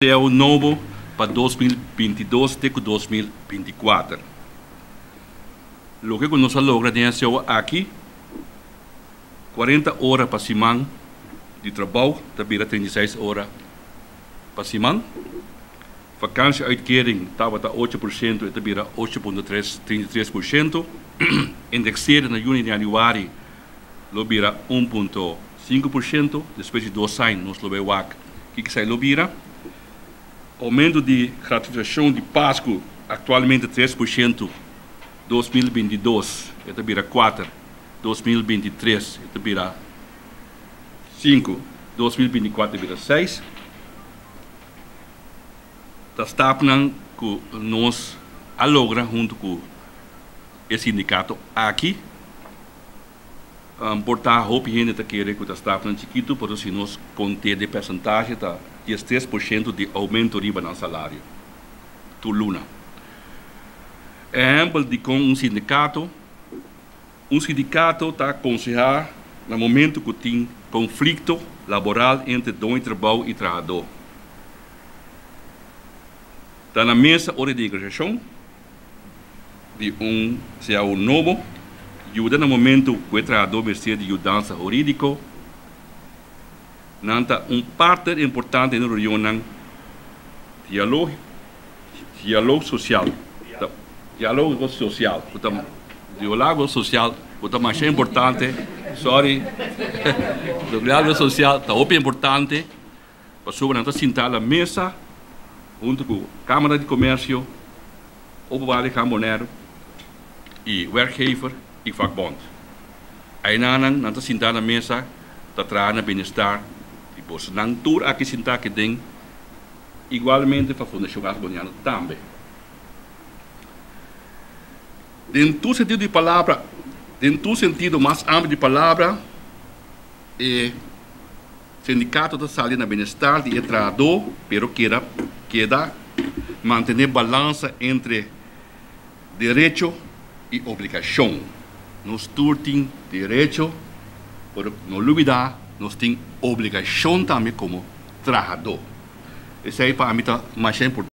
é o novo para 2022 e 2024. O que nós logramos aqui, 40 horas para semana de trabalho, também 36 horas para semana. Vakantieuitkering estava a 8% e também 8,33%. Indexeren na junho e januário, lobira 1,5%. Depois de 2 anos, nós lobemos que sai lobira. Aumento de gratificação de Páscoa, atualmente 3%, 2022, e também 4%, 2023, e também 5%, 2024, e também 6%. Da stapelen que nós logra junto com o sindicato aqui. Portar roupa e gente que da stapelen chiquito, por se nós conter de percentagem da 13% de aumento riba no salário. Tu luna. Exemplo de com um sindicato está aconselhar no momento que tem conflito laboral entre dono de trabalho e trabalhador. Está na mesa hora de negociação de se é um novo, ajuda no momento que o trabalhador precisa de ajuda jurídica. Nanta parte importante na reunião diálogo social. Diálogo social. Diálogo social, o mais importante. Sorry. O diálogo social está muito importante. Para sobre sentar na mesa junto com a Câmara de Comércio, Openbare Camboneiro e werkgever e vakbond. Aí nós sentar na mesa, está trazendo bem-estar. Depois, nang tour aqui sentar que tem, igualmente para a Fundação Asboniana também. Dentro do sentido de palavra, dentro do sentido mais amplo de palavra, o sindicato da saúde e bem-estar de trabalhador, pero queda manter balança entre direito e obrigação. Nós temos direito, por não olvidar, nós temos obrigação também como trabalhador. Isso aí para mim é mais importante.